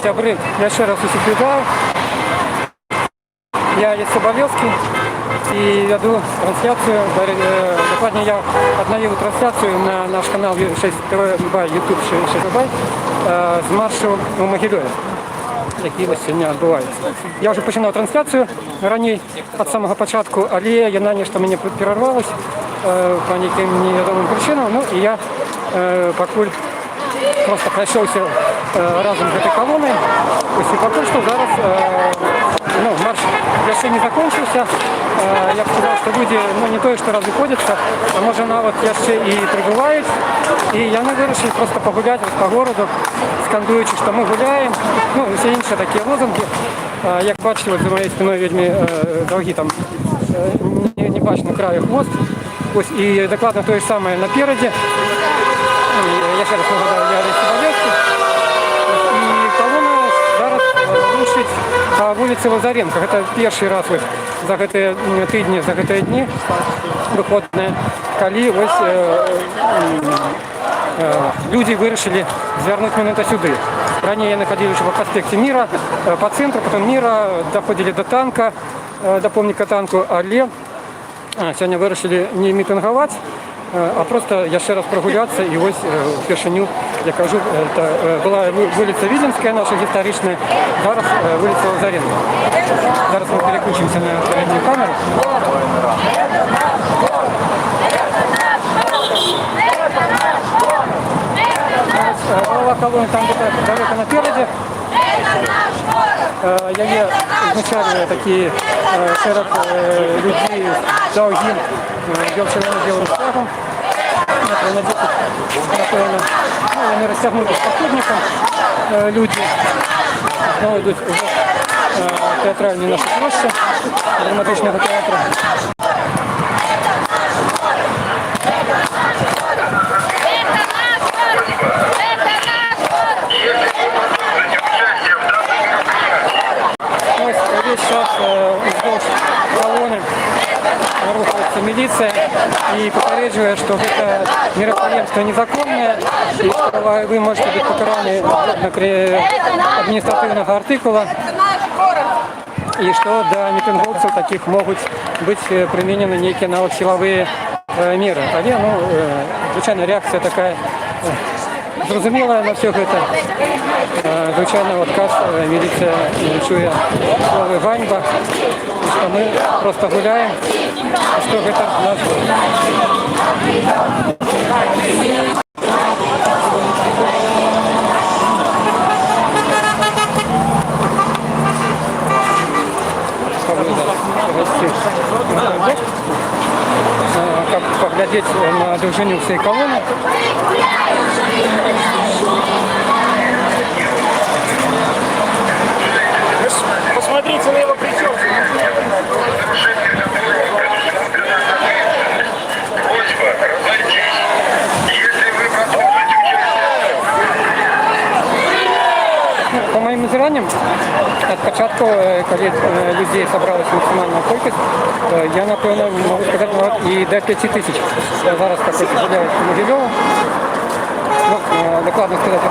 сябры, я еще раз усіх вітаю. Я є Соболевский и веду трансляцию, докладно я обновил трансляцию на наш канал 6 ТВ, YouTube 6 ТВ з маршу у Могилеві, який ось сьогодні відбувається. Я вже починав трансляцію раніше, від самого початку, але я нечто мені перервалось по яким невідомим причинам, ну і я покуль просто пройшовся разом з цією колоною, ось і поки що зараз марш ще не закончился. Я б сказав, що люди не то, що розходяться, а може навіть ще і прибувають. І я не вирішив просто погуляти по городу, скандуючи, що ми гуляємо. Ну, і всі інші такі лозунги. Як бачите, от за моєю спиною вельми довгі там не бачно краю хвост. Ось і докладно те ж саме напереді. Я ще раз нагадаю, я Соболевский. І колона зараз рушить по вулиці Лазаренко. Це перший раз за ці тижні, за ці дні виходить, коли ось люди вирішили звернути мене сюди. Ранее я находился по проспекте Мира, по центру, потом Мира, доходили до танка, до помника танку, але сьогодні вирішили не мітингувати, а просто я ще раз прогулятися, і ось впершиню, я кажу, це була вулиця Віденська, наша історична, зараз вулиця Лазаренко. Зараз ми переключимося на передню камеру. Голова колонны там где-то далеко напереди. Я є вначале такі серед людей з довгим білим стягом. Метрів на 10, напевно. Вони розтягнуті з походником. Люди знову йдуть вже театральні наші площі драматичного театру. Весь час вздовж колони рухається міліція і попереджує, що це мероприємство незаконне і що ви можете бути покарані адміністративного артикула і що до мітинговців таких можуть бути примінені деякі силові міри. Але, звичайно, реакція така зрозуміла на все це. Звичайно, отказ міліція чує слово ганьба, що ми просто гуляємо, що це наш. Как поглядеть на движение всей колонны. Посмотрите на его прическу. По моим израниям, от початку, коли людей собралась максимальна кількість, я, напевно, можу сказати, і до 5 тисяч. Я зараз також гуляю по Могилеву. Докладно сказати,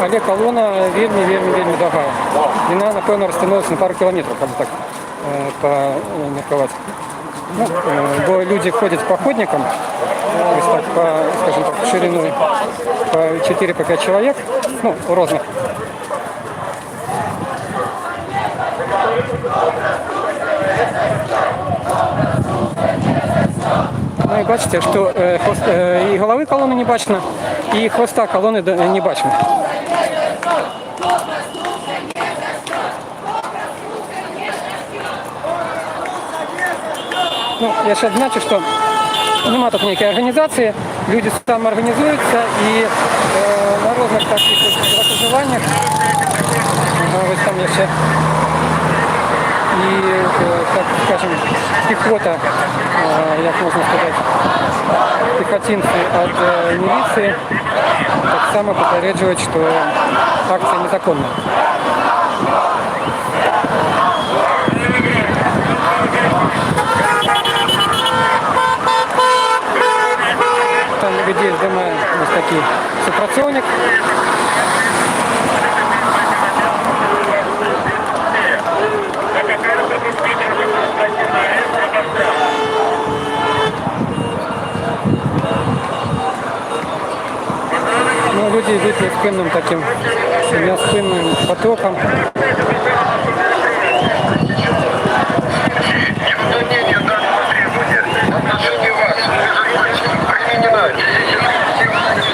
але колона вельми дорога. Вона, напевно, розтягнулася на пару кілометрів, як так поміркувати. Бо люди ходять походником, ось так, скажімо так, шириною по 4-5 чоловік, різних. Ну і бачите, що і голови колони не бачно, і хвоста колони не бачно. Я ще значу, що немає тут ніякої організації, люди самоорганізуються і на різних таких розташуваннях, ось там є ще і, так скажем, піхота, як можна сказати, піхотинці від міліції, так само попереджують, що акція незаконна. Там людей здійснює ось такий супрацівник. Ну, люди идут неспинным таким, неспинным потоком.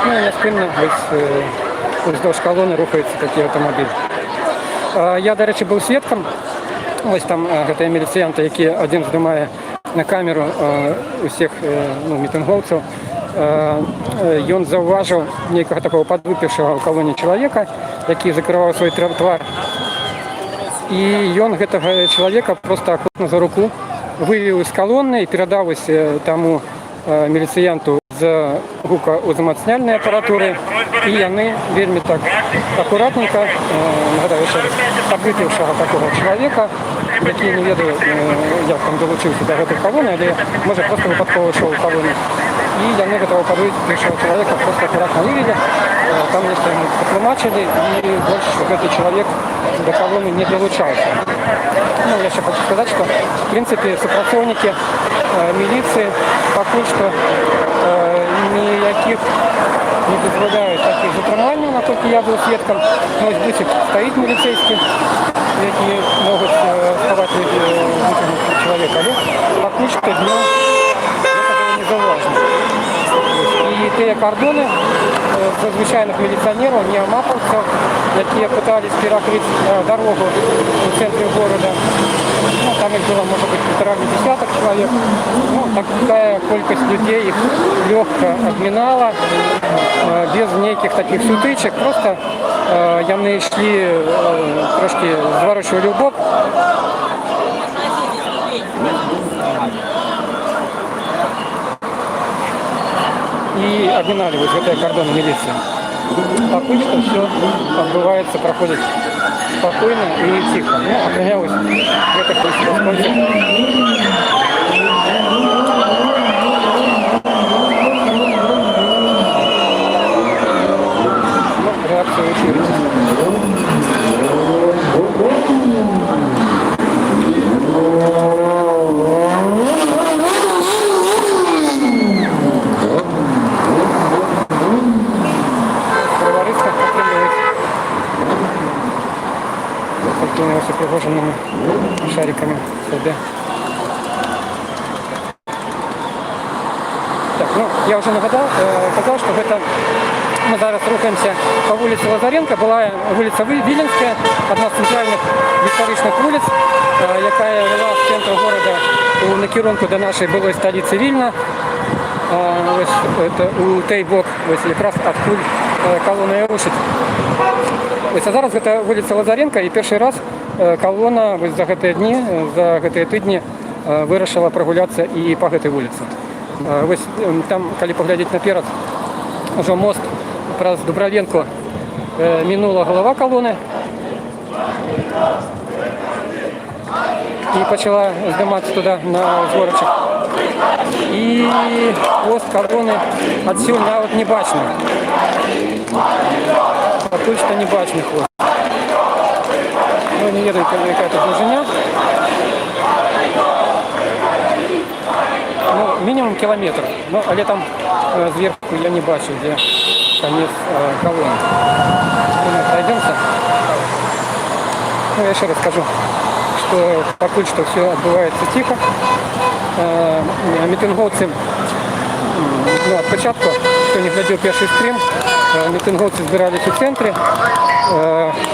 Ну, неспинно вздовж колони рухаються такі автомобілі. Я, до речі, був свідком. Ось там гэта міліцыянты, які один здымае на камеру усіх мітинговців. Ён заўважыў нейкага такого падвыпіўшага ў калоне чалавека, які закрываў свой тротуар. І ён гэтага чалавека просто акутна за руку вывеў з калоны і перадаў таму міліцыянту з гукаўзмацняльнай апаратуры, і яны вельмі так акуратненька, нагадаю яшчэ раз, падвыпіўшага такого чалавека, які не ведаю, як там далучыўся да гэтай калоны, але можа проста выпадкова ішоў у калону. І яны гэтага падвыпіўшага чалавека проста акуратна вывелі, там нешта яму патлумачылі, і больш гэты чалавек да калоны не далучаўся. Ну, я ще хочу сказать, что, в принципе, супрацоўнікі милиции пакуль что никаких не дазваляюць таких затрыманняў, насколько я был сведком. Ну, ось бусик стоит милицейский, які могут сховать человека, але пакуль что днем это не заўважна. І тыя кардоны звычайных міліцыянераў, неамапаўцаў, якія пытались перакрыць дорогу у центре города. Ну, там их было, может быть, 1,5 десяток человек. Ну, такая колькость людей их легко обминала, без неких таких сутычек. Просто яны шли, трошки зворачивали в бок. И обминали вот этой кордоны милиции. Пакуль что все отбывается, проходит спокойно и тихо. Ну, охранялось это происходит. Ну, реакция училась. Пригоженными шариками себе. Так, ну, я уже сказал, что это мы зараз рухаемся по улице Лазаренко. Была улица Виленская, одна з центральных історичных улиц, якая вела в центр города у накірунку до нашей былой столицы Вильна. Это у той бок, якраз откуль колонна і рушить. Ось, а зараз гэта вуліца Лазаренко, і перший раз колонна за гэтыя дні, за гэтыя тыдні вырашыла прагуляцца і по гэтай вуліцы. Ось там, калі паглядзець наперад, ужо мост праз Дубравенко мінула голова колонны і пачала здымацца туди на узгорачак. І хвост колонны адсюль нават не бачны. Пакуль што не бачны хвост. Ну, не ведаю, какая это глубина. Ну, минимум километр. Ну, але там сверху я не бачу, где конец колонны. Мы пройдемся. Ну, я еще раз скажу, что пакуль что все отбывается тихо. Мітинговцы, ну, от початку, хто не глядел перший стрим, мітинговцы збирались у центрі,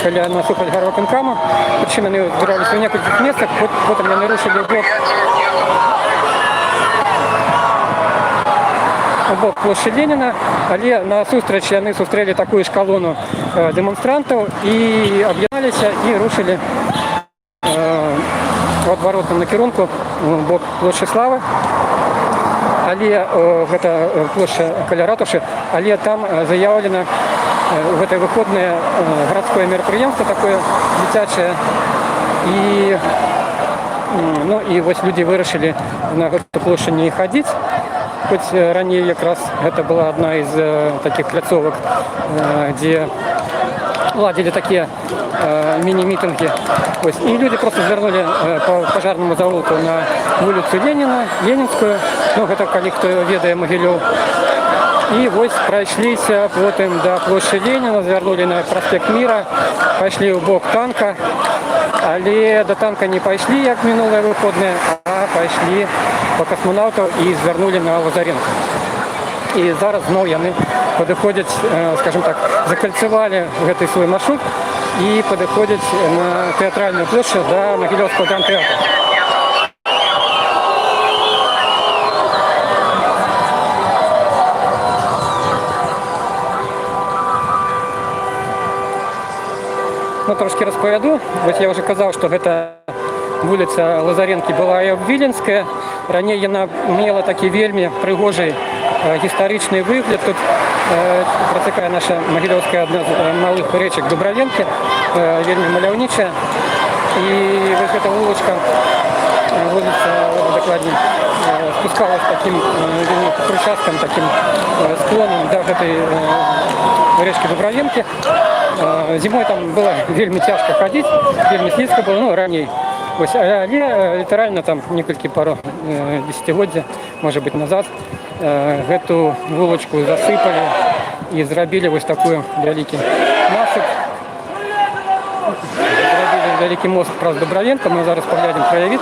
каля насупать гарваканкама. Причем они збирались в некольких местах, потом они нарушили бок площадь Ленина, але на сустрэч яны сустрэлі такую ж колонну демонстрантаў і аб'ядналіся і рушили в адваротным накірунку бок площади Славы. Але гэта площадь каля ратушы, але там заявлено в этой выходное городское мероприятие такое дзіцячае. И ну, и вот люди вырашили на эту площадь не ходить. Хоть ранее как раз это была одна из таких кляцовок, где ладили такие мини-митинги. И люди просто звернули по пожарному заводу на улицу Ленина, Ленинскую, ну, это коли хто ведає Могилев. И вот пройшлися потім до площади Ленина, звернули на проспект Мира, пошли в бок танка, але до танка не пошли, як минуле виходне, а пошли по космонавту і звернули на Лазаренко. І зараз знову вони підходять, скажімо так, закольцевали цей свій маршрут і підходять на театральну площадь до Могилевського драмтеатру. Ну, трошки розповіду. Ось я вже казав, що це вулиця Лазаренки була і Обвіленська. Раніше вона мала такий вельми пригожий історичний вигляд. Тут протікає наша Могилевська, одна з малих річок Дубровенки, вельми мальовнича. І ось ця вуличка, докладніше, спускалась таким кручастком, таким склоном до этой речки Дубровенки. Зимой там было вельми тяжко ходить, вельми слизко было, ну, ранее. Ось, але літерально там некілька пару десятиліття, може бути, назад, эту вулочку засипали і зробили ось такий великий насип. Зробили великий мост про Дубровенко, ми зараз поглянемо краєвид.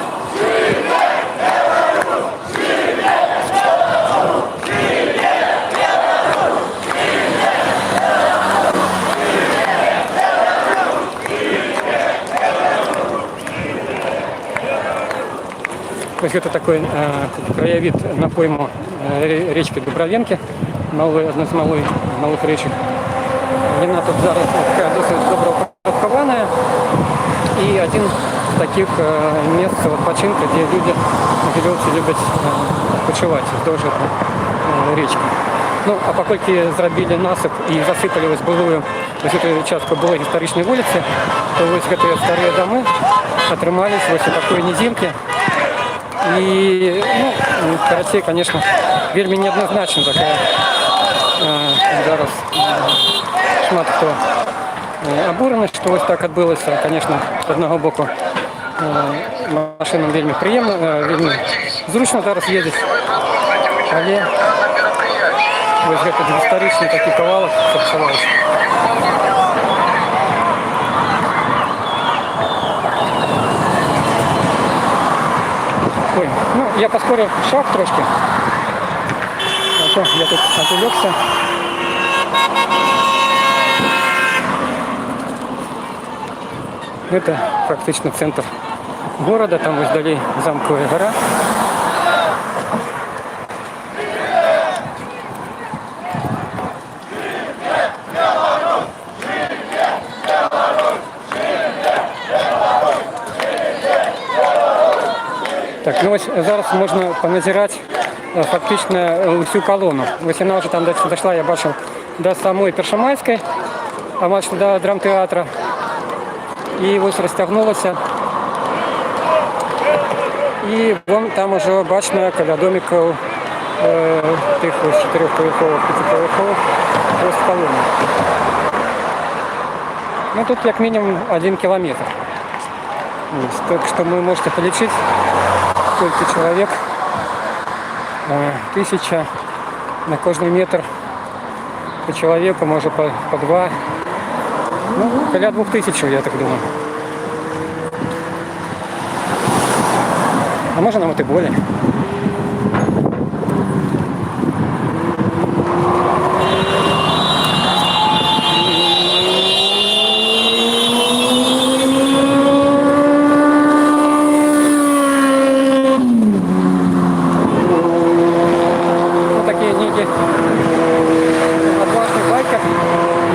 Ось это такой краєвид на пойму річки Дубровенки, одна з малих річок. Вона тут зараз така досить добре упорядкована. І один з таких місць відпочинку, де люди, могилівці, люблять почувати вздовж річки. Ну, а поскольку зробили насип і засипали ось былую, ось цю частку були історичної вулиці, то ось ці старі доми отримались ось у такої низинки. И, ну, Каратей, конечно, вельми неоднозначно такая. Зараз шмат хто обурений, що ось так відбулося. Конечно, з одного боку машинам вельми приємно, вельми зручно зараз їздити. Але ось этот історичний такий кавалок зіпсувався. Ой, ну, я поспорив шаг трошки, а то я тут отвлекся. Это практично центр города, там ось далі Замковая гора. Так, ну ось зараз можна поназирати фактично всю колону. Ось вона вже там дійшла, я бачив, до самої Першомайської, а бачив до драмтеатру. І ось розтягнулося. І вон там уже бачно біля домиків тих ось 4-поверхових, 5-поверхових, ось колона. Ну тут як мінімум 1 кілометр. Так что вы можете полечить, сколько человек, 1000 на каждый метр по человеку, может по 2, ну, около 2000, я так думаю. А может нам это более.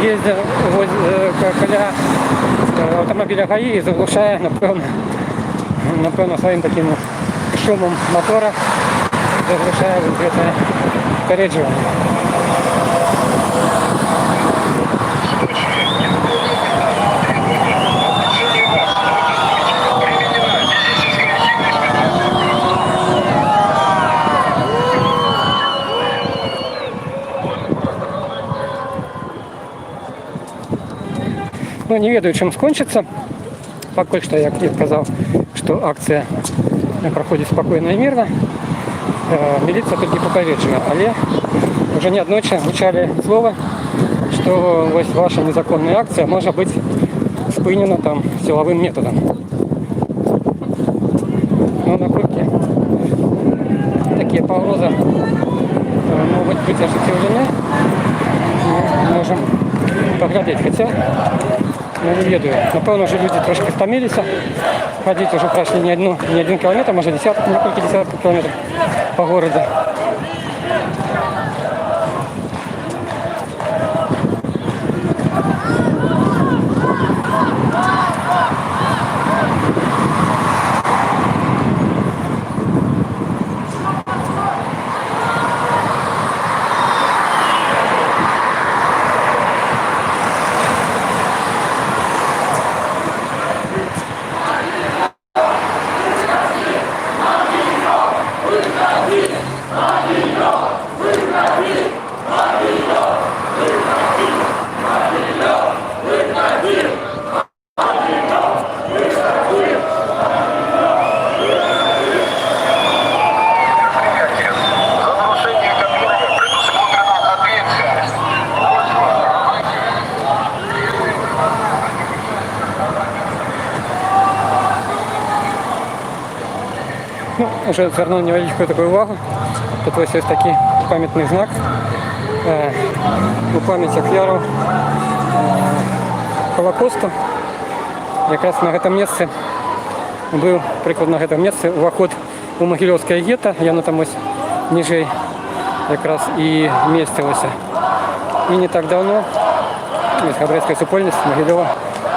Ездил коля автомобиля ГАИ и заглушая, напевно, своим таким шумом мотора, заглушая вот это корректирование. Ну, не ведаю, чым скончыцца. Пакуль што, як я казаў, што акцыя праходзіць спакойна і мірна. Міліцыя тут не папаведжана, але уже неаднойчы гучалі словы, што вось ваша незаконная акцыя можа быць спынена там сілавым метадам. Ну, наколькі такія пагрозы могуць быць ажыццёўлены, мы можам паглядзець. Хаця, ну, не ведаю, напэўна, уже людзі трошки стаміліся. Хадзіць уже прайшлі не один кіламетр, можа некалькі десяткаў кіламетраў па горадзе. Ну, уже звернув невеличку такую увагу. Тут ось такий пам'ятний знак у пам'ять ахвярів Холокосту. Якраз на гэтым месцы быў прыкладна на гэтым месцы уваход у Магілёўскае гета. Яно там ось ніжэй якраз і месцілася. І не так давно габрэйская супольнасць Магілёва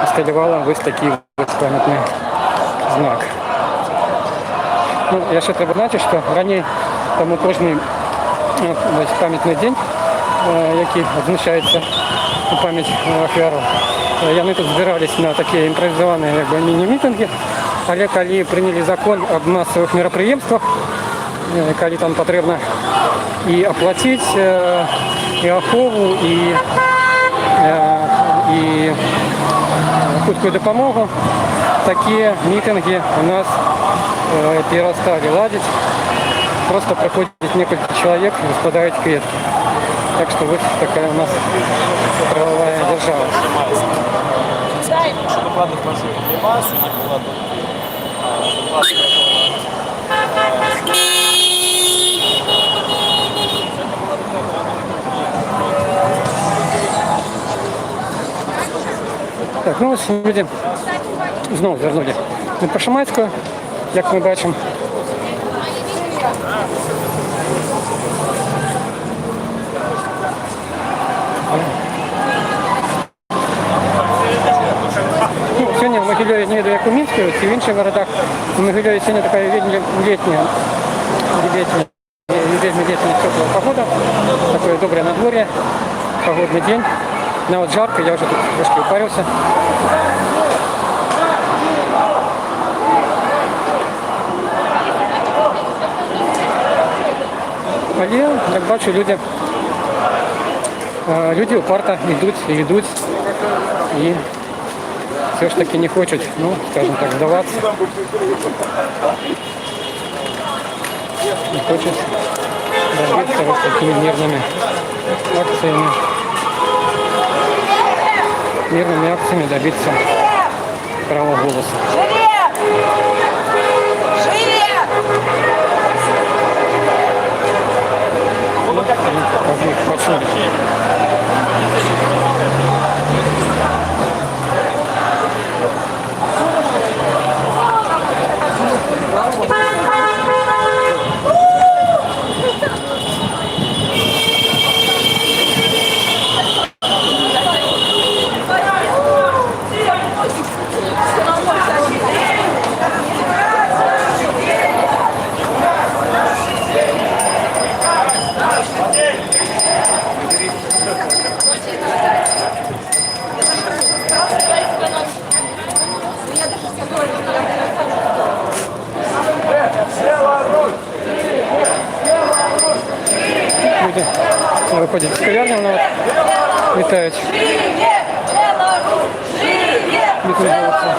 усталявала вось такі памятны знак. Ну, яшчэ трэба значыць, што раней таму кожны памятны дзень, які адзначаецца у памяць ахвяраў, яны тут збіраліся на такія імправізаваныя міні-мітынгі, але калі прынялі закон аб масавых мерапрыемствах, калі там патрэбна і аплаціць і ахову, і хуткую дапамогу, такія мітынгі у нас перестали ладить. Просто проходит несколько человек и распадают клетки. Так что вот такая у нас правовая держава. Що докладних маршрутів немає, сьогодні була Так, ну ось люди знову звернули на Першомайську, як ми бачимо. Ну, сьогодні в Могилеві не веду, як у Мінську, і в інших городах. У Могилеві сьогодні така літня теплая погода, такое доброе надворье, погодный день. Но вот жарко, я уже тут трошки упарился. Але, як бачу, люди упарто йдуть і все ж таки не хочуть, ну, скажем так, здаватися. Не хочуть добиться вот такими мирными акциями. Мирными акциями добиться права голоса. Люди виходять з кав'ярні, вона вітають. митингуются.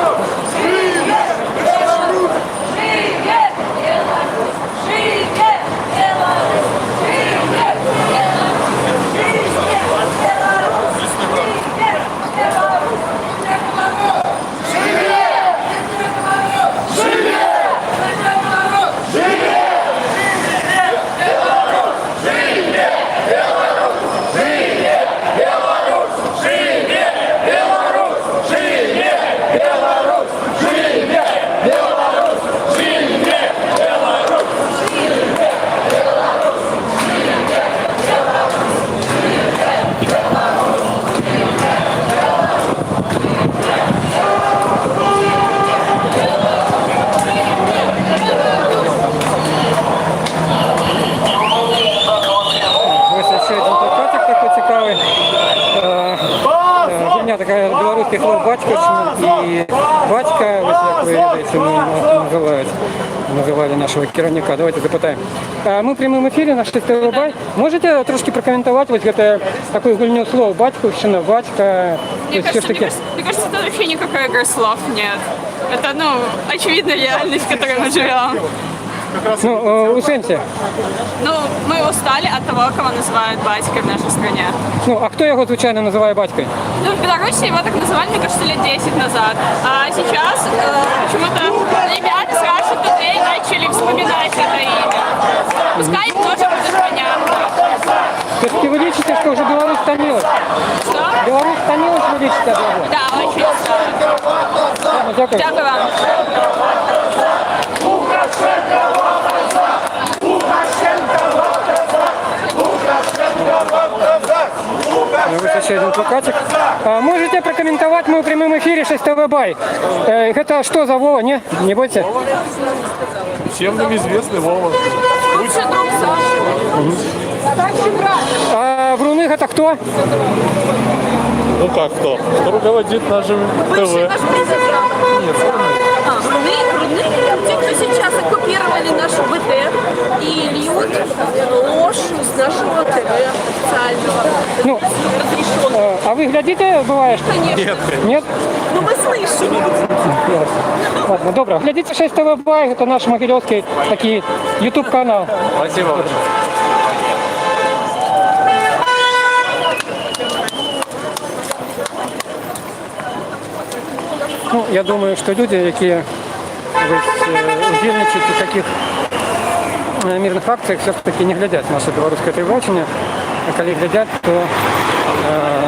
Ось ще один плакатик такий цікавий. У мене така білоруський хлоп батько і батька, ось як ви знаєте, називали нашого керівника. Давайте запитаємо. Ми в прямому ефірі на 6 Бай. Можете трошки прокоментувати ось це таку гульню слов батьківщина, батька? Мне кажется, это вообще никакая игра слов нет. Это, очевидная реальность, в которой мы живем. Ну, у сенсі. Ну, мы устали от того, кого называют батькой в нашей стране. Ну, а хто його, звичайно, називає батьком? Ну, в Беларуси его так называли, мне кажется, лет 10 назад. А сейчас почему-то ребята с Russia Today начали вспоминать это имя. Пускай им тоже будет понятно. Все-таки вы лечите, что уже Беларусь томилась? Что? Беларусь томилась, вы лечите от того? Да, очень. Ладно, дякую. Дякую вам. Вот еще один плакатик. Можете прокомментовать, мы в прямом эфире 6 Бай. Это что за Вова? Не бойтесь. Всем нам известный Вова. Лучший друг Саши. Старший брат. А Вруных это кто? Ну как кто? Кто руководит нашим ТВ? Нет, Те, кто сейчас оккупировали наш БТ и льют ложь с нашего ТВ официального. Ну, а вы глядите, бывает? Конечно. Нет? Ну мы слышим. Ладно, добро. Глядите 6 Бай, это наш могилевский такой YouTube канал. Спасибо. Ну, я думаю, що люди, які удільничають у таких мирних акціях, все-таки не глядять наше білоруське телебачення. А коли глядять, то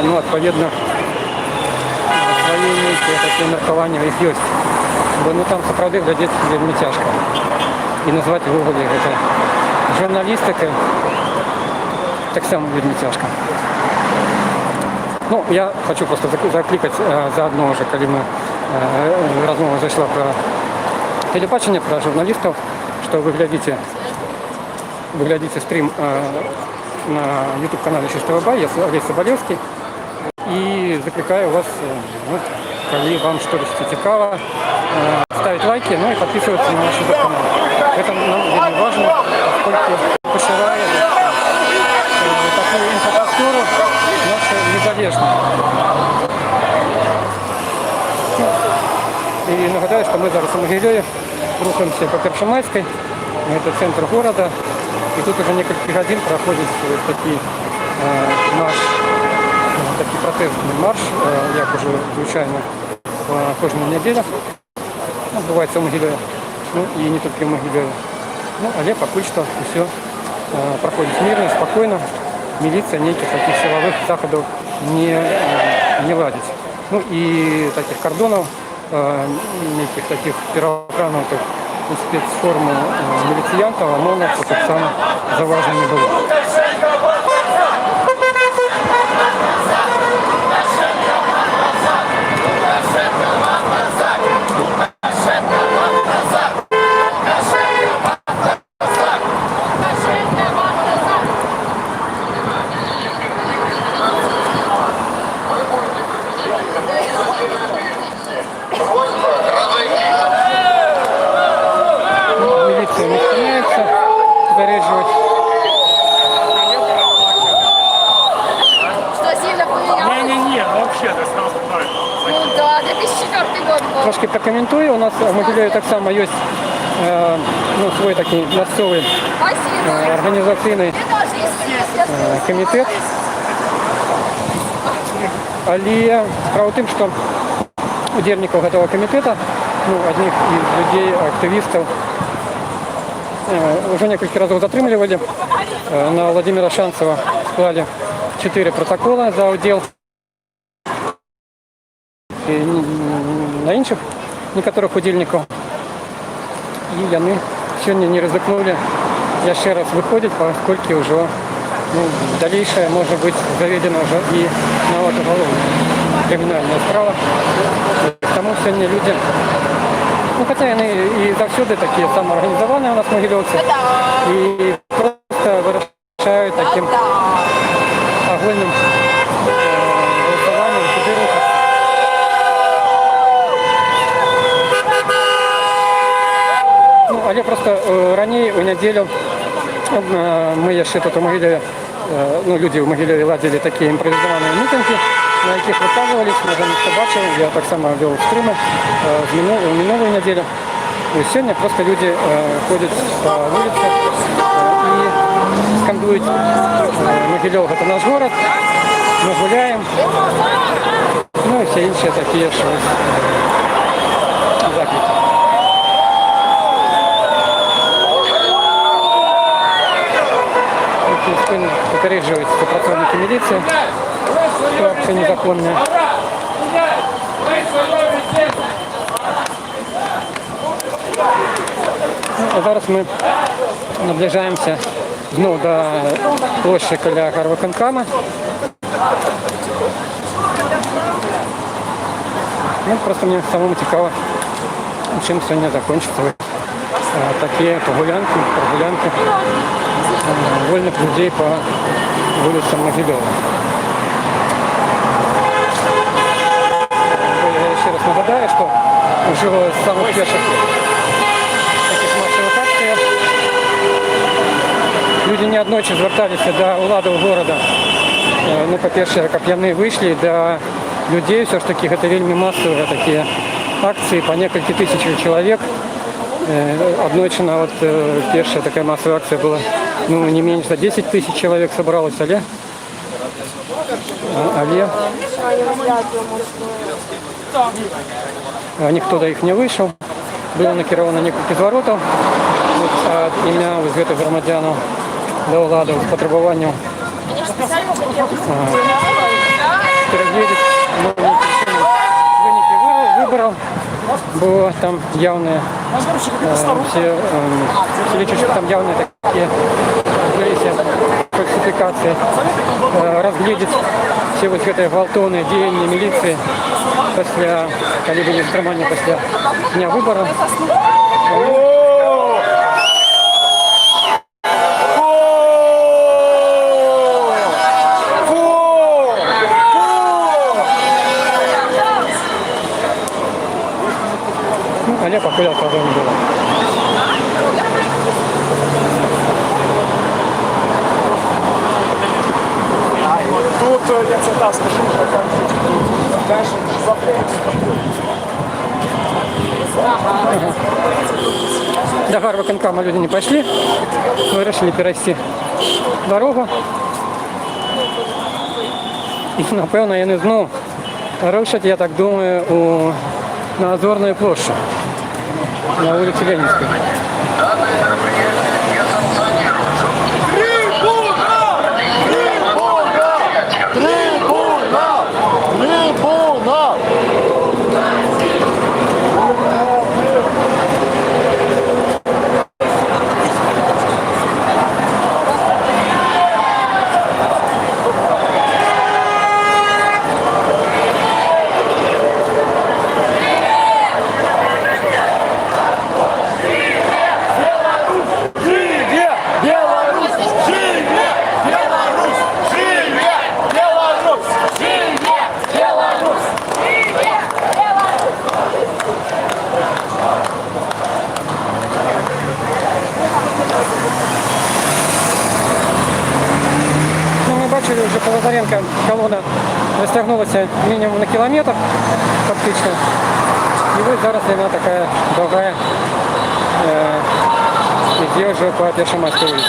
відповідно свої такі міркування їх є. Бо там справді глядять вельми тяжко. І назвати в Google це журналістикою так само вельми тяжко. Ну, я хочу просто закликати заодно вже, коли ми розмова зайшла про телебачення, про журналістів, що ви глядите стрім на YouTube-каналі 6 Бай, я Олесь Соболевский, і закликаю вас, коли вам щось цікаво, ставити лайки, ну і підписуватися на наш YouTube-канал. Це нам дуже важливо, оскільки поширяє таку інфраструктуру нашу незалежну. І нагадаю, що ми зараз у Могилеві рухаємося по Першомайській, це центр города. І тут уже несколько годин проходить такий протестний марш, як уже звичайно кожну неділю. Відбувається у Могилеві, ну і не тільки в Могилеві. Ну, але поки що все проходить мирно, спокійно. Міліція ніяких таких силових заходів не ладить. Ну і таких кордонів, ніяких таких переохранутих спецформу міліціянтів, ОМОНів, так само заважно не було. Міліція не спиняється, зареджувати трошки прокоментую. У нас в Могилеві так само є свой такий місцевий організаційний комітет. Але справа в тем, что удельников этого комитета, одних из людей, активистов, уже несколько разов затрымливали. На Владимира Шанцева склали 4 протокола за удел. И на інших некоторых удельников. И они сегодня не ризикнули еще раз выходить, поскольку уже дальнейшее может быть заведено уже и на уголовная криминальная справа. Тому сегодня люди, хотя они и завсюди такие самоорганизованные у нас могилевцы, и просто выращают таким огульным голосованием куди рухатися. Але просто ранее у неділю ми ще тут у Могилеві, люди в Могилеві ладили такі імпровізовані мітинги, на яких висказувались, ми вже не бачили, я так само вел стрими в минулую неділю. І сьогодні просто люди ходять по вулиці і скандують Могилев – це наш город, ми гуляємо, і всі інші такі ж заклики. Попереджують співпрацівники міліції, що акція незаконна. А зараз ми наближаємося знову до площі біля Гарвиконкама. Просто мені самому цікаво, чим сьогодні закінчиться такі прогулянки вольных людей по улицам Могилева. Я еще раз нагадаю, что уже с самых первых таких массовых акций люди неоднойчі зверталися до влади города. По-перше, как яны вышли до людей, все ж таки это вельми массовые такие акции по несколько тысяч человек. Одночина первая такая массовая акция была, не меньше за 10 тысяч человек собралось, але никто до их не вышел. Было накировано несколько зворотов от ім'я визвитих громадянам до влади з потребуванням переглядеть виники виборів, бо там явні все лічать, що там явні такі фальсификации, разглядеть все вот эти гвалтовные деяния милиции после, коли были стримані после дня выборов. Але пока я тоже не было. Тут я це так скажу, теж До Гарвиконкама люди не пошли, мы решили перейти дорогу. І, напевно, я не знаю, рушать, я так думаю, на Озорную площадь, на улице Ленинской. Вже по Лазаренко колона розтягнулася мінімум на кілометр, фактично. И вот зараз она такая другая, идет уже по Первомайской улице.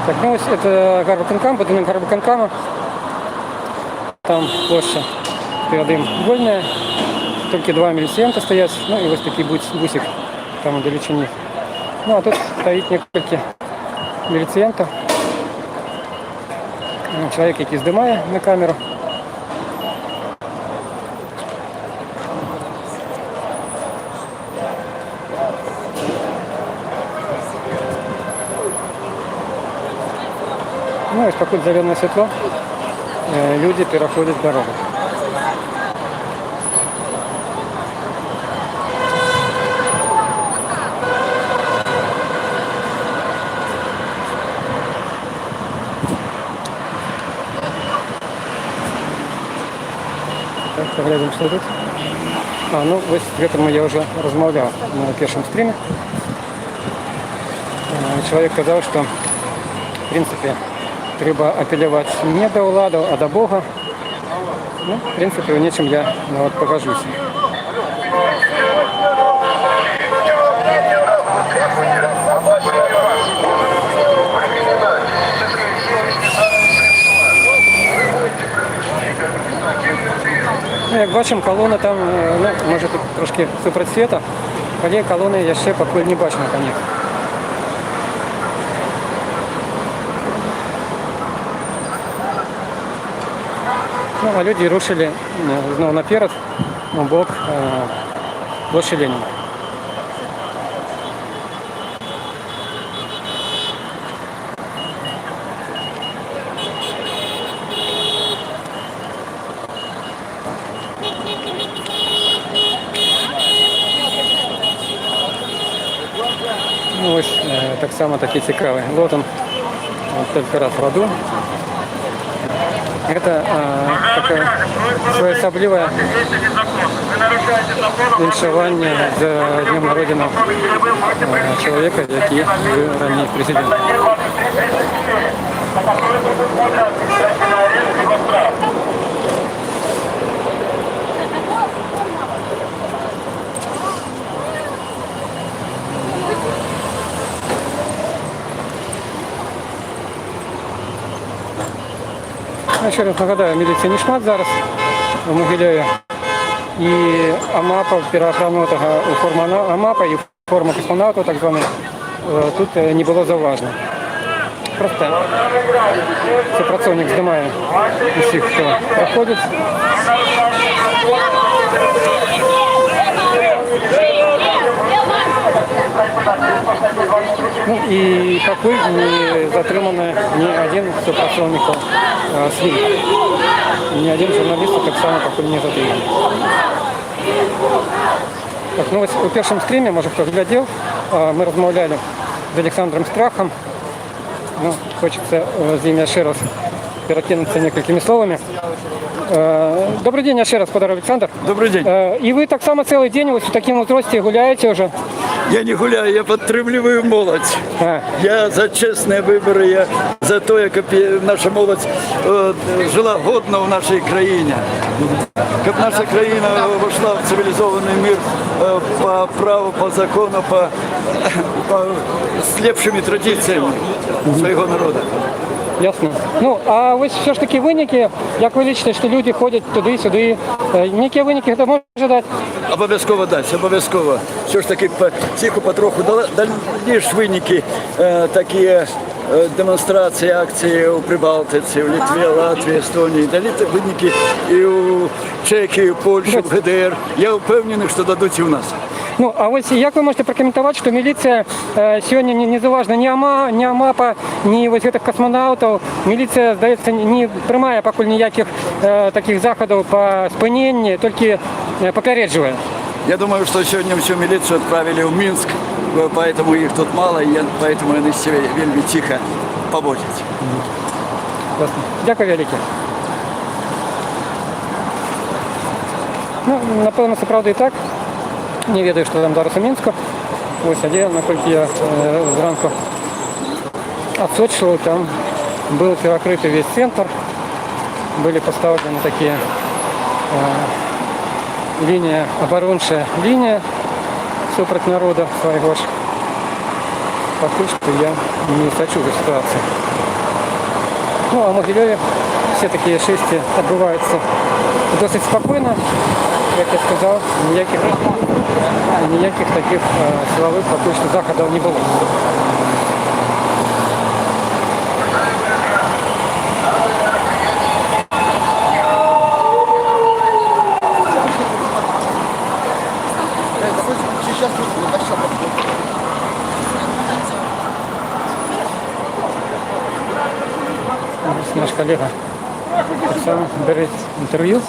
Так, ну, это Гарбаканкам, будинок Гарбаканкама. Там площа перед ним вольная. Только два милиціянта стоять. Ну і ось такий бусик там у далечині. Ну а тут стоїть несколько міліціянтів. Чоловік, який здимає на камеру. Ну, ось поки зелене світло, люди переходять дорогу. Так, поглядим, що тут. Ну, ось в этому я вже розмовляв на першому стрімі. Чоловік казав, що, в принципі, треба апелювати не до влади, а до Бога. Ну, в принципі, в нечем я погожусь. Ну, як бачимо, колона там, ну, може тут трошки супроть света, але колони я ще поки не бачу на них. Ну, а люди рушили знову наперед, у бок площі Леніна. Ну, ось так само такий цікавий. Вот он, только раз в году. Это такое своеособліве віншування з Днем народження чоловіка, який був ранній президент. Ще раз нагадаю, міліції не шмат зараз у Могилеві. І АМАПа, піроохоронного у форму АМАПа і форму космонавта, так званої, тут не було зауважено. Просто це працівник здимає усіх, хто проходить. Ну і поки не затримано ні один з працівників СМІ. Ні один журналіст так само поки не затриманий. Так, ну ось у першому стрімі, може хто глядів, ми розмовляли з Олександром Страхом. Ну, хочеться з ним ще раз перекинутися некількими словами. Добрый день, еще раз, подар Александр. Добрый день. И вы так само целый день вот в таком вот росте гуляете уже? Я не гуляю, я підтримую молодь. Я за чесні вибори, я за те, як наша молодь жила годно в нашій країні. Щоб наша країна вошла в цивілізований мир по праву, по закону, по з лепшими традиціями свого народу. Ясно. Ну, а ось все ж таки виніки, як ви лічите, що люди ходять туди-сюди, які виніки хто може дати? Обов'язково дасть, обов'язково. Все ж таки тихо, потроху. Далі ж виніки такі демонстрації, акції у Прибалтиці, у Литві, Латвії, Естонії. Далі виніки і у Чехії, у Польщі, в ГДР. Я впевнений, що дадуть і у нас. Ну, а ось як ви можете прокоментувати, що міліція сьогодні не заважна ні АМАПа, ні ось цих космонавтів. Міліція, здається, не приймає поки ніяких таких заходів по спиненню, тільки попереджує. Я думаю, что сегодня всю милицию отправили в Минск, поэтому их тут мало, и поэтому они себя вельми тихо поводят. Ясно. Дякую велике. Ну, напевно, це правда і так. Не ведаю, що там зараз у Мінську. Ось, але, наскільки я зранку отсочував, там був перекритий весь центр. Были поставлены такие линия, оборонная линия супротив народа своего. Пока что я не сочувствую ситуации. Ну, а в Могилеве все такие шествия отбываются досить спокойно. Як я сказав, ніяких таких силових поки що заходів не було. Наш колега сам бере інтерв'ю.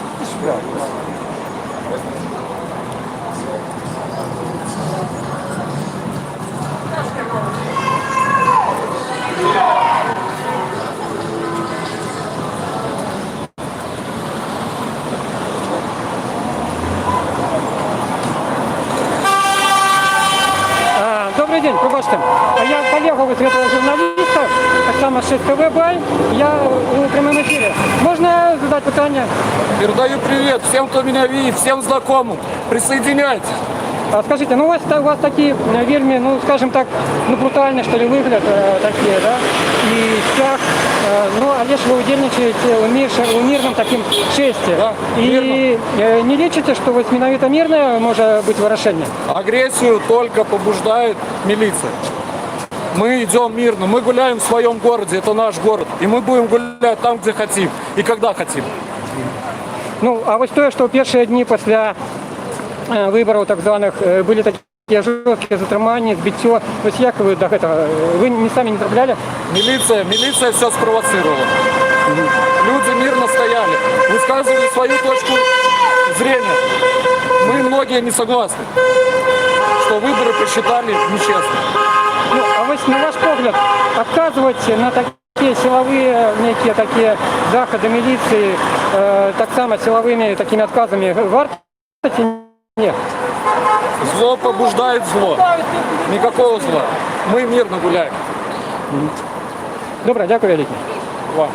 Добрый день, пробачте. Я коллега этого журналиста, так само 6 ТВ Бай. Я в прямом эфире. Можно задать питание? Передаю привет всем, кто меня видит, всем знакомым. Присоединяйтесь. А скажите, ну у вас такие вельми, ну скажем так, ну брутальные что ли выгляд такие, да? И стяг, ну а лишь вы удельничаете у мирном таким шествии. Да, и не лечите, что вот миновито мирное может быть вырашение? Агрессию только побуждает милиция. Мы идем мирно, мы гуляем в своем городе, это наш город. И мы будем гулять там, где хотим и когда хотим. Ну, а вот то, что в первые дни после выборов так званых были такие жесткие затримания, сбитье. То есть як вы до этого? Вы сами не трапляли? Милиция все спровоцировала. Люди мирно стояли, высказывали свою точку зрения. Мы многие не согласны, что выборы посчитали нечестно. Ну, а вы, на ваш взгляд, отказывать на такие силовые некие такие заходы милиции, так само силовыми такими отказами варто? Нет. Зло побуждает зло. Никакого зла. Мы мирно гуляем. Добре, дякую велике. Вам.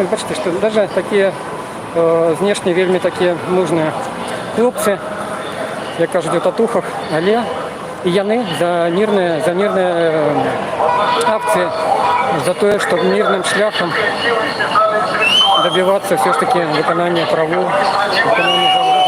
Ось бачите, що навіть такі знешні вельми такі мужні хлопці, як кажуть, у татухах, але і яни за мирні акції, за те, щоб мирним шляхом добиватися все ж таки виконання правил, виконання закону.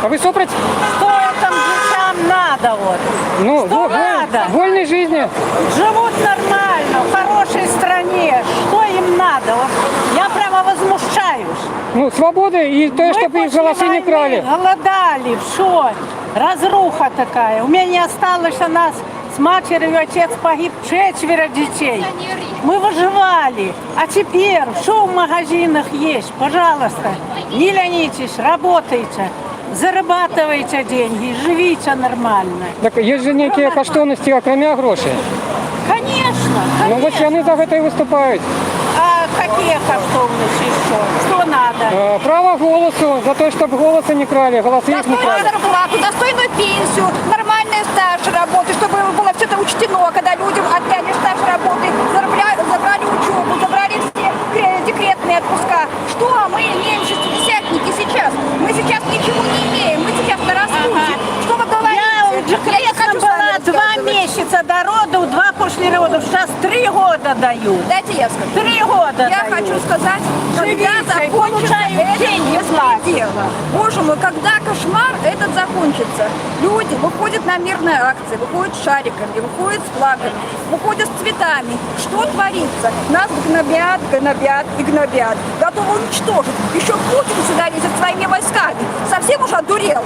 А вы сопротив? Что там жителям надо вот? Ну, Что надо? вольной жизни. Живут нормально, в хорошей стране. Что им надо? Вот я прямо возмущаюсь. Ну, свободы и то, чтобы их после голосы не войны крали. голодали, все. Разруха такая. У меня не осталось у нас с матерью, отец погиб, 4 детей. Мы выживали. А теперь, что в магазинах есть? Пожалуйста, не ленитесь, работайте. Зарабатывайте деньги, живите нормально. Так есть же некие коштовности, окромя грошей. Конечно, Ну, вот конечно. они за это и выступают. А какие коштовности еще? Что надо? Право голосу, за то, чтобы голоса не крали, голосы их не крали. Зарплату, достойную пенсию, нормальный стаж работы, чтобы было все это учтено, когда людям отняли стаж работы, забрали учебу, забрали все декретные отпуска. Что мы имеем 60 после родов, сейчас 3 года даю. Дайте я скажу. 3 года Я даю. хочу сказать, когда Живите, закончится получаем это деньги, беспредел. Боже мой, когда кошмар этот закончится? Люди выходят на мирные акции, выходят с шариками, выходят с флагами, выходят с цветами. Что творится? Нас гнобят, гнобят и гнобят. Готовы уничтожить. Еще Путин сюда лезет своими войсками. Совсем уже одурел.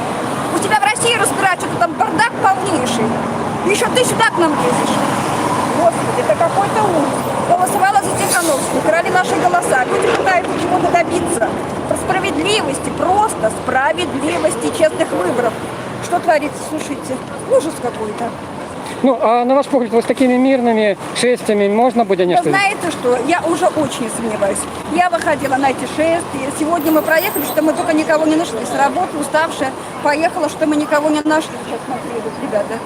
У тебя в России разбирать, что-то там бардак полнейший. Еще ты сюда к нам лезешь. Господи, это какой-то ужас. Голосовала за Тихановскую, украли наши голоса. Люди пытаются чего-то добиться. Про справедливости, просто справедливости честных выборов. Что творится, слушайте, ужас какой-то. Ну, а на ваш погляд, вот с такими мирными шествиями можно будет Вы нечто? знаете что, я уже очень сомневаюсь. Я выходила на эти шествия. Сегодня мы проехали, что мы только никого не нашли. С работы уставшая поехала, что мы никого не нашли. Сейчас смотрю, вот, ребята.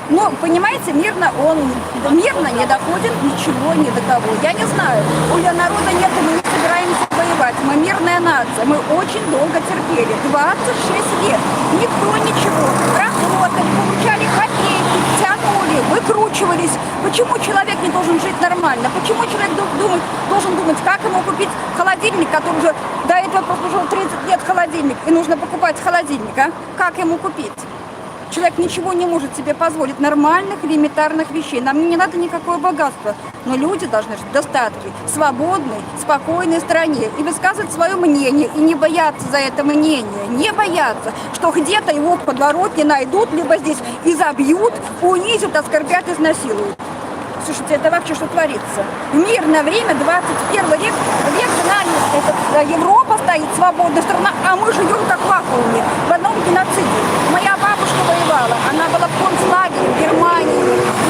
Но, понимаете, мирно не доходит ничего ни до кого. Я не знаю, у народа нет, и мы не собираемся воевать. Мы мирная нация, мы очень долго терпели, 26 лет. Никто ничего. Работали, получали копейки, тянули, выкручивались. Почему человек не должен жить нормально? Почему человек должен думать, как ему купить холодильник, который уже до этого прослужил 30 лет холодильник, и нужно покупать холодильник, а? Как ему купить? Человек ничего не может себе позволить, нормальных, элементарных вещей. Нам не надо никакое богатство, но люди должны жить в достатке, в свободной, спокойной стране и высказывать свое мнение, и не бояться за это мнение, не бояться, что где-то его в подворотне найдут, либо здесь изобьют, унизят, оскорбят, изнасилуют. Слушайте, это вообще что творится? В мирное время, 21 век за нами Европа стоит, свободная страна, а мы живем как в вакууме, в одном геноциде. Моя бабушка воевала, она была в концлагере в Германии.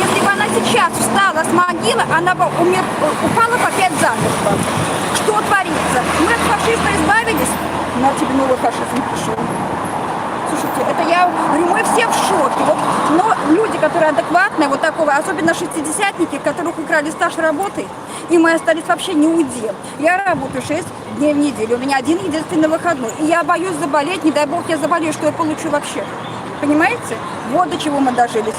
Если бы она сейчас встала с могилы, она бы упала бы опять замертво. Что творится? Мы от фашиста избавились, на тебе новый фашизм пришел. Слушайте, это я говорю, мы все в шоке. Вот, но люди, которые адекватные, вот такого, особенно шестидесятники, которых украли стаж работы, и мы остались вообще не уде. Я работаю 6 дней в неделю, у меня один единственный выходной. И я боюсь заболеть, не дай бог я заболею, что я получу вообще. Понимаете? Вот до чего мы дожились.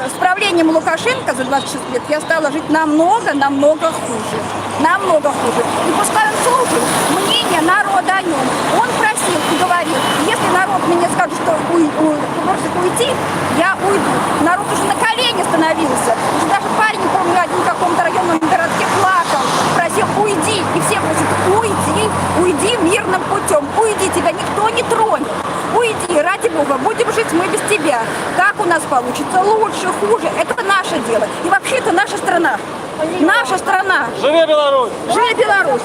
С правлением Лукашенко за 26 лет я стала жить намного хуже. Намного хуже. И пускай он слушает мнение народа о нем. Он просил и говорил, если народ мне скажет, что может уйти, я уйду. Народ уже на колени становился. Уже даже парень, помню, один в каком-то районном городке плакал, просил уйди. И все просят уйди мирным путем. Уйди, тебя никто не тронет. Уйди, ради Бога, будем жить мы без тебя. Как у нас получится? Лучше, хуже. Это наше дело. И вообще это наша страна. Наша страна. Живи Беларусь! Живи Беларусь!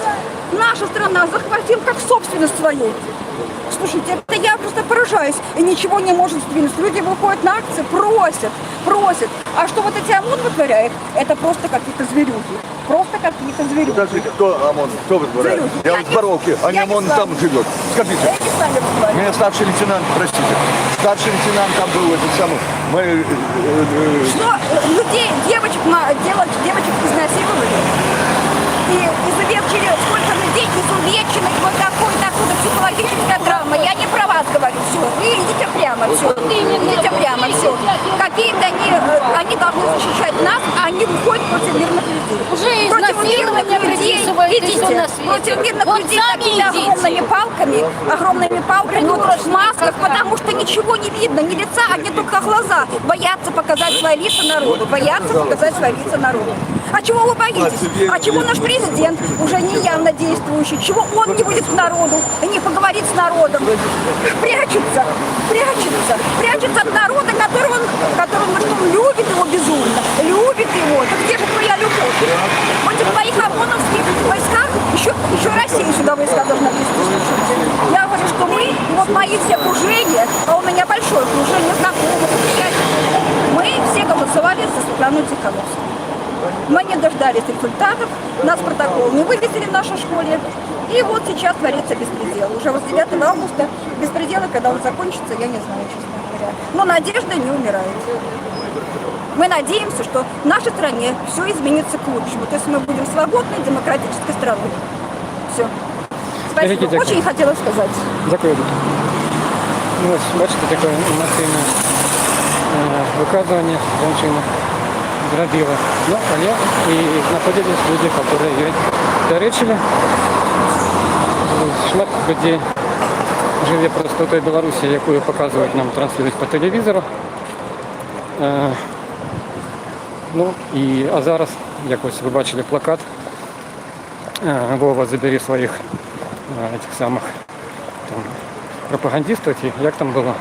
Наша страна захватил как собственность свою. Слушайте, это я просто поражаюсь. И ничего не может сдвинуть. Люди выходят на акции, просят. А что вот эти ОМОН вытворяет, это просто какие-то зверюги. Просто какие-то зверюги. Подождите, кто ОМОН? Кто вытворяет? Зверюги. Я в Боровке, а не ОМОн там живет. Скажите. Эти сами вытворяют. Меня старший лейтенант, простите. Старший лейтенант там был этот самый. Что людей, девочек изнасиловали. И изувечили, сколько людей изувеченных, вот такой-то психологическая травма. Я не про вас говорю, все. Вы идите прямо, все. Идите прямо, все. Какие-то они должны защищать нас, а они выходят против мирных людей. Уже изнасилование Идите. Против мирных людей такими огромными палками, вот в масках, потому что ничего не видно, ни лица, одни только глаза. Боятся показать свои лица народу. А чего вы боитесь? А чего наш президент, уже не явно действующий, чего он не будет к народу, не поговорит с народом? Прячется от народа, которого он любит его безумно, любит его. Так где же твоя любовь? Против твоих ОМОНовских войсках еще Россия сюда войска должна вести. Я говорю, что мы, вот мои все окружения, а у меня большое окружение знакомых, мы все голосовали за Светлану Тихановскую. Мы не дождались результатов, нас протокол не вывесили в нашей школе. И вот сейчас творится беспредел. Уже 9 августа беспредела, когда он закончится, я не знаю, честно говоря. Но надежда не умирает. Мы надеемся, что в нашей стране все изменится к лучшему. То есть мы будем свободной, демократической страной. Все. Спасибо. Очень хотела сказать. Дякую. Ну, ось, бачите, таке емоційне виказування жінки. зробили. Ну, але і знаходились люди, які її перечили. Шмат людей живе просто в той Білорусі, яку показують нам, транслюють по телевізору. А зараз, як ось ви бачили плакат, Вова, забери своїх этих самых там, пропагандистов, як там було,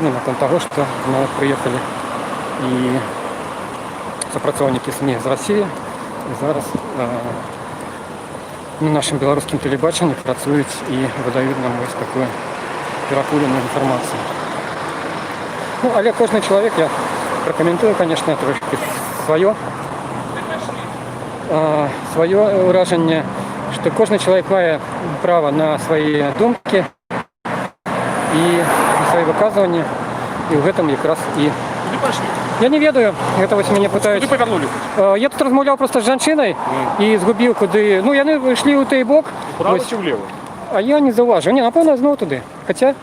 на там того, що приїхали і сопрацовники СМІ з Росії, і зараз на нашому білоруському телебаченні працюють і видають нам ось таку перекурену інформацію. Ну, але кожен чоловік, я прокоментую, звісно, трошки своє враження, що кожен чоловік має право на свої думки і на свої виказування, і в цьому якраз і... Я не ведаю, это ось мене питають. Куди повернули? Я тут розмовляв просто з жінкою і згубив куди. Ну, вони йшли у той бок. Вправо чи вліво? А я не зауважив. Ні, напевно, знову туди. Хоча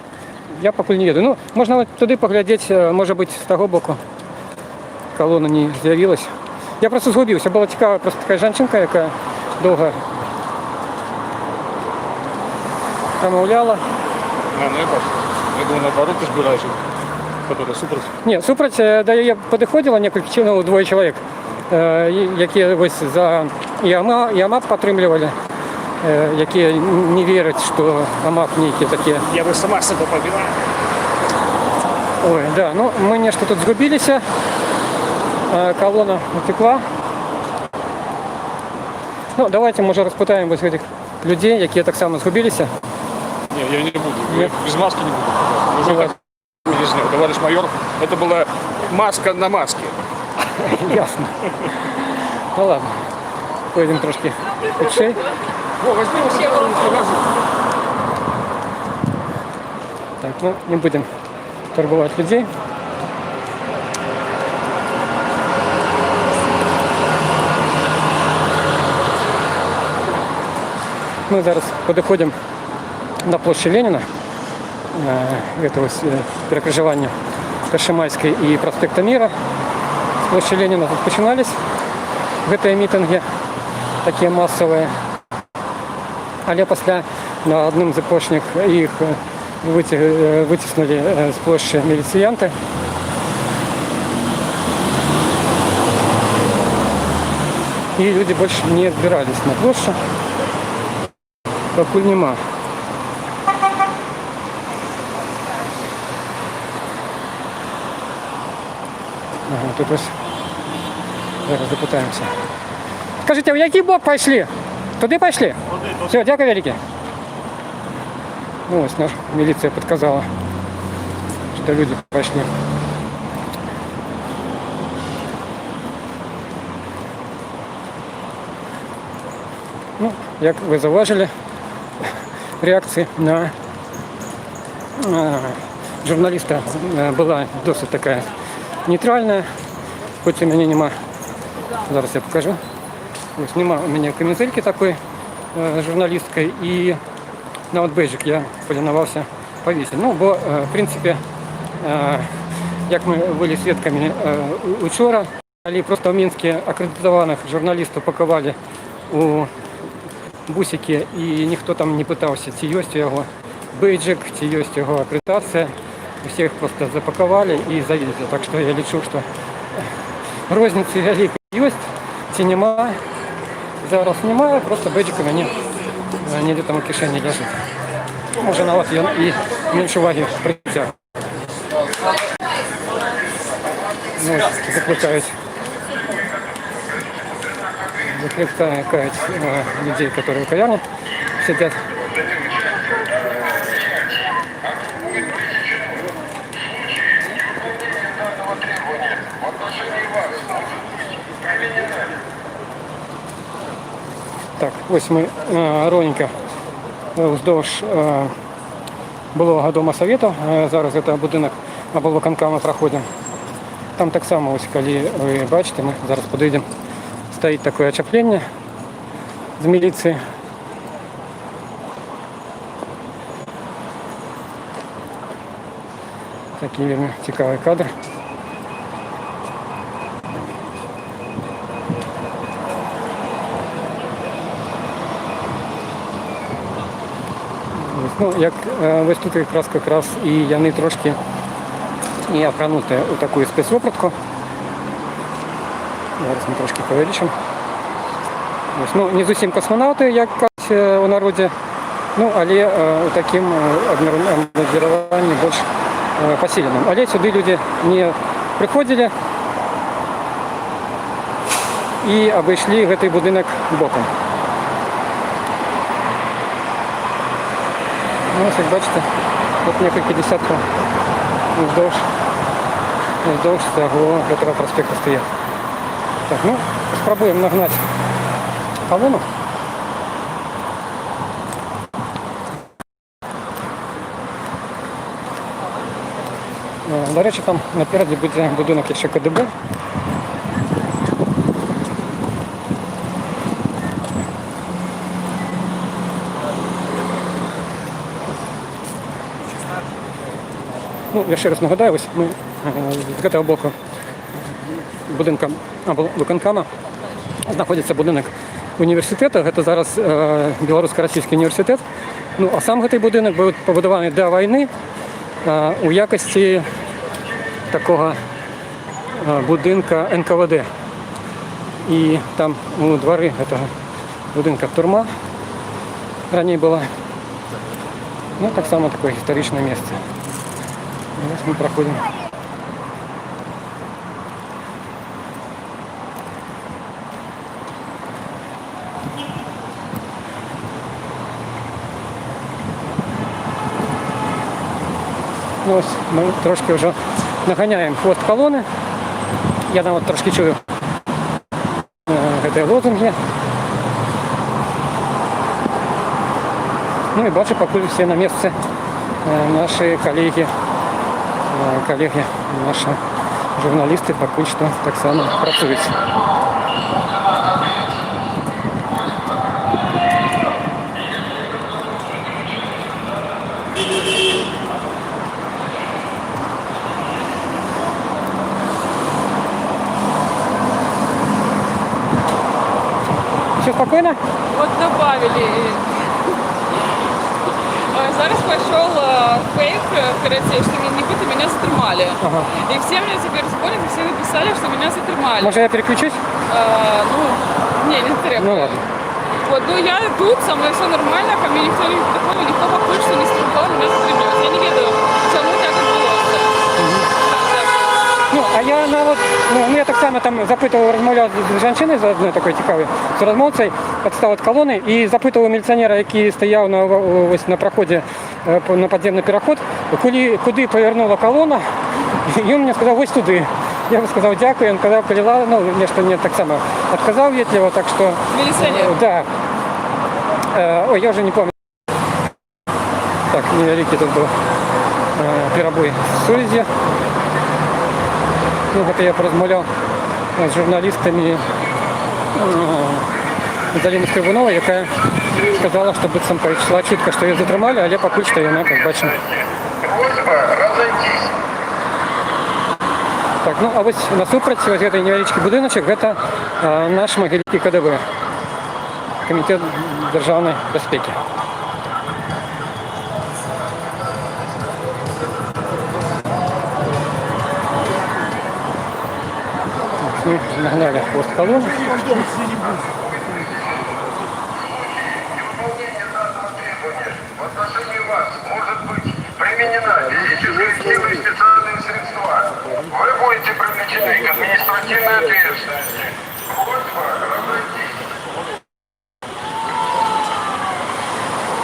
я поки не веду. Ну, можна туди поглядіти, може бути, з того боку. Колона не з'явилась. Я просто згубився. Була цікава просто така жінка, яка довго промовляла. Ну я бачу. Я думаю, наоборот, ти збираєш. Который супротив? Ні, супротив, до її підходило двоє чоловік, які ось за АМАП підтримували, які не вірять, що АМАП ніякі такі. Я бы сама себе побила. Ой, да, ну ми нечто тут згубилися, колона утекла. Ну, давайте, може, розпитаємо ось цих людей, які так само згубилися. Не, я не буду. Я без маски не буду. Уже как не знаю, товарищ майор, это была маска на маске. Ясно. Ну ладно. Пойдемо трошки підшей. О, возьми вот это. Так, ну не будемо турбувати людей. Ми зараз підходимо на площу Леніна. Это ось перекрижування Першимайської і проспекта Мира. С площади Ленина тут починались в этой митинги, такі масові. Але після на одному з епошніх їх витіснули з площі міліціянти. І люди більше не збирались на площу, поки нема. Ага, тут ось зараз запитаємося. Скажіть, а в який бок пішли? Туди пішли? Все, дякую велике. Ну, ось наша міліція підказала, що люди пішли. Ну, як ви зауважили, реакція на журналіста була досить така нейтральна, хоч у мене нема, зараз я покажу, ось нема у мене коментарки такої журналісткою і на от бейджик я полінувався повісити. Ну, бо, в принципі, як ми були свідками учора, просто в Мінську акредитованих журналістів пакували у бусики і ніхто там не питався, чи є у його бейджик, чи є його акредитація. Всіх просто запакували і завезли. Так що я лічу, що розниці великої є, чи немає. Зараз немає, просто бейджик у мене ніде там у кишені лежить. Може, навіть я і менше уваги притяг. Ну, закликають людей, які в кав'ярні сидять. Так, ось ми ровненько вздовж Былого дома Совету. Зараз це будинок облвиконкому проходимо. Там так само, ось коли ви бачите, ми зараз підійдемо. Стоїть таке очеплення з міліції. Такий вельми цікавий кадр. Ну, як ось тут якраз і яны трошки і апрануты у такую спецвопратку. Зараз ми трошки павялічым. Ну, не зусім космонавты, як кажуть у народзе, ну, але у такім абмундзіраванні больш пасіленым. Але сюды людзі не прыходзілі і абышлі гэты будынак бокам. Ну, ось, як бачите, тут некалькі десяткаў уздоўж цяго гэтага праспекта стаіць. Так, ну, спрабуем нагнаць колонну. До речі, там напереді буде будинок ще КДБ. Ну, я ще раз нагадаю, ось ми з цього боку будинка або виконкама знаходиться будинок університету. Це зараз Білорусько-Російський університет. Ну, а сам цей будинок був побудований до війни у якості такого будинка НКВД. І там у дворі цього будинка турма раніше була. Ну, так само таке історичне місце. Ось ми проходимо. Ну, ось ми трошки вже наганяємо хвост колони. Я там от трошки чую ці лозунги. Ну і бачу, поки всі на місці наші колеги, наші журналісти поки що так само працюють. Все спокойно? Вот добавили. Зараз пошел фейк перед тем, что нібито меня затримали. Ага. И все мне теперь звонят, и все написали, что меня затримали. Може я переключусь? Ну, не треба. Ну ладно. Вот, ну я тут, со мной все нормально, ко мне никто не такого, никто пока что не стрелял, меня затримливать. Я не ведаю, чому так відбулося. Ну, а я я так само там запитував, розмовляв з жінкою, з одною такою цікавою, з розмовцею, відстав від колони і запитував міліціонера, який стояв на проході на підземний переход, куди повернула колона, і він мені сказав, ось туди. Я йому сказав, дякую, він казав, коліла, ну, мені так само відказав вічливо, так що... Міліціонер? Да. Ой, я вже не пам'ятаю. Так, невеликий тут був перебой з сувязі. Ну, это я порозмовляв з журналістами Заліни Скрибунової, яка сказала, що бицем перейшла чутка, що її затримали, але поки що вона, як бачимо. Так, ну а ось насупроть ось цей невеличкий будиночок, це наш Могилівський КДБ, Комітет державної безпеки. Мы нагнали хвост колонны. В отношении вас может быть применена физическая сила и специальные средства. Вы будете привлечены к административной ответственности. Просьба разойтись.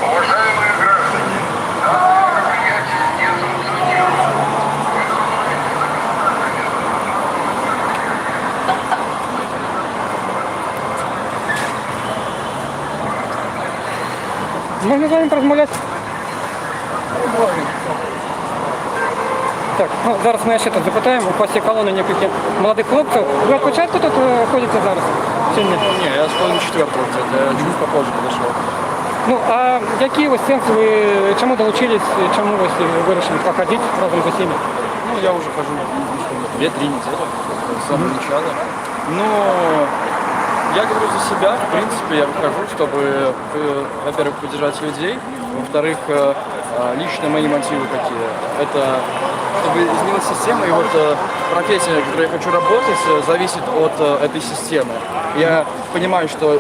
Уважаемые граждане, данное мероприятие не санкционировано. Можна з вами порозмовляти? Так, ну, зараз ми ще тут запитаємо, у хвості колони некілька молодих хлопців. Ви від початку тут ходите зараз? Чи ні? Не, я с половины четвертого где-то, я чуть попозже подошел. Ну, а які ось сенси ви, чому долучились, чому ось вирішили походити разом з усіми? Ну, я уже хожу 2-3 недели, с самого начала. Но я говорю за себя, в принципе, я выхожу, чтобы, во-первых, поддержать людей, Во-вторых, лично мои мотивы какие. Это чтобы изменилась система, и вот профессия, в которой я хочу работать, зависит от этой системы. Я понимаю, что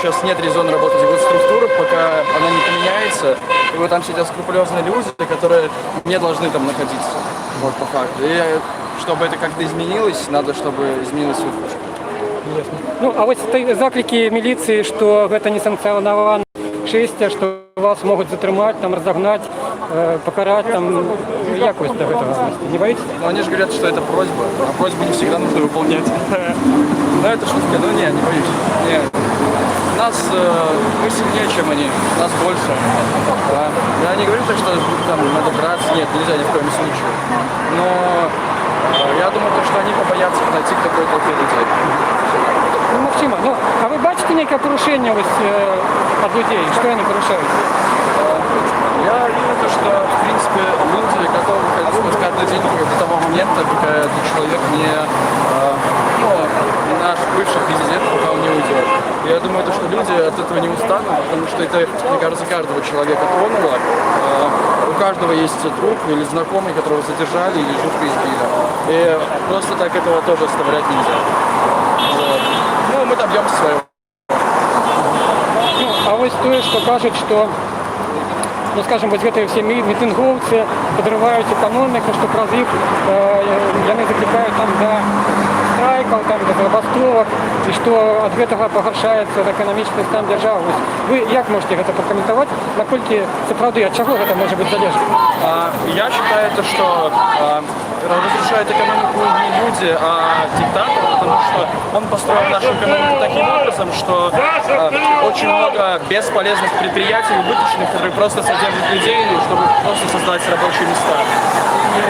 сейчас нет резона работать в госструктурах, пока она не поменяется. И вот там сидят скрупулезные люди, которые не должны там находиться. Вот по факту. И чтобы это как-то изменилось, надо, чтобы изменилась выпуск. Ну, а вот заклики милиции, что это не санкционовано шествие, что вас могут затримать, там, разогнать, покарать, там, як вы до этого не боитесь? Но они же говорят, что это просьба, а просьбу не всегда нужно выполнять. Но это шутка, но не боюсь. Нет. Нас, мы сильнее, чем они, нас больше. Я не говорю так, что там надо драться, нет, нельзя ни в коем случае. Но я думаю, что они побоятся подойти к такой толпе людей. Ну, Максима, ну, а ви бачите яке порушення ось от людей? Что они порушают? Я вижу то, что, в принципе, люди готовы выходить каждый день до того момента, пока этот человек не, наш бывший президент, пока он не уйдет. Я думаю, то, что люди от этого не устанут, потому что это, мне кажется, каждого человека тронуло. У каждого есть друг или знакомый, которого задержали или жутко избили. И просто так этого тоже оставлять нельзя. Вот. Ну, мы добьемся своего. Ну, а ось то, що кажуть, що, ну, скажімо, ось ці всі мітинговці підривають економіку, що разів вони закликають там до страйків, там, до забастовок, і що від цього погоршається економічний стан держави. Ви як можете це прокоментувати? Наскільки це правда, від чого це може бути залежно? Я считаю, что разрушает экономику не люди, а диктатор, потому что он построил нашу экономику таким образом, что очень много бесполезных предприятий, убыточных, которые просто содержат людей, чтобы просто создать рабочие места. И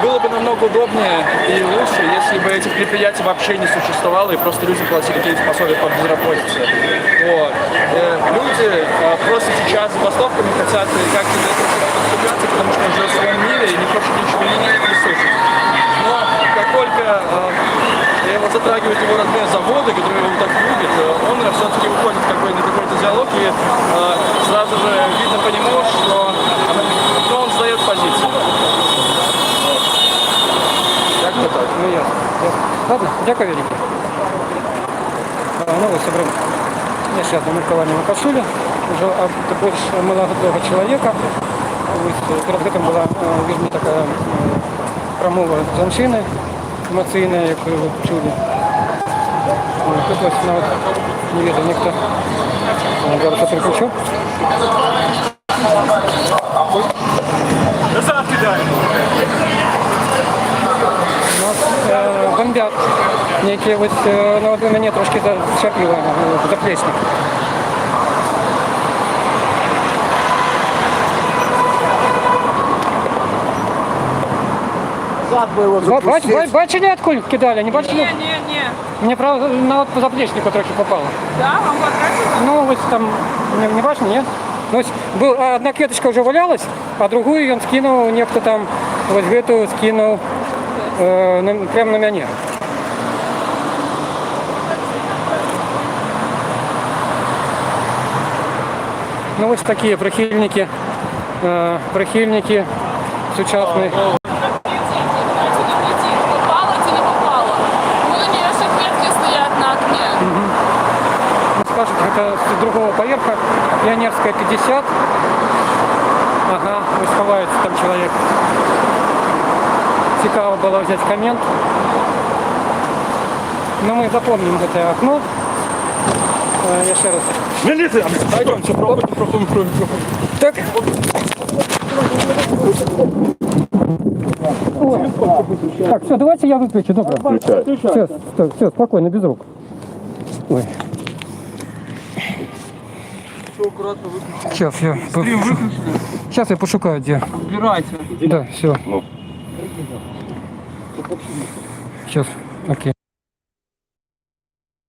было бы намного удобнее и лучше, если бы этих предприятий вообще не существовало и просто люди платили какие-то пособия по безработице. Вот. Люди просто сейчас забастовками хотят как-то поступаться, потому что уже в своем мире и не хочет ничего менять и слушать. Но как только его затрагивают его родные заводы, которые он так любит, он все-таки уходит на какой-то диалог и сразу же видно по нему, что он сдает позицию. Как-то так. Ну, ясно. Ладно, дякую, Вірі. Ну, ось обрав. Я ще одне маркування на кашулі, вже більш молодого чоловіка. Ось перед цим була, візьмі, така промова жінки емоційна, як ви чули. Тут ось навіть не видно ніхто. Зараз я переключу. Назад кидай! Бомбят некие вот, ну вот меня трошки зачепило заплечник. Назад бы его запустить. Бачили, откуда кидали? Не бачили? Не. Мне, правда, на вот по заплечнику трохи попало. Да, вам потратили? Ну, вот там, не бачили, нет? Ну, одна клеточка уже валялась, а другую он скинул, некто там, вот эту скинул прямо на меня. Ну, ось такі прихильники сучасні. Попало чи не попало? Ну, на нее все клетки стоят на окне. Скажут, это с другого поверха, Пионерская 50. Ага, ось ховається там чоловік. Цікаво було взяти коммент. Но мы запомним это окно. Я ще раз. Милиция! Пойдемте, проходим. Так. Так, все, давайте я выключу. Добро. Все, спокойно, без рук. Ой. Сейчас я пошукаю, где. Убирайте. Да, все. Сейчас, окей.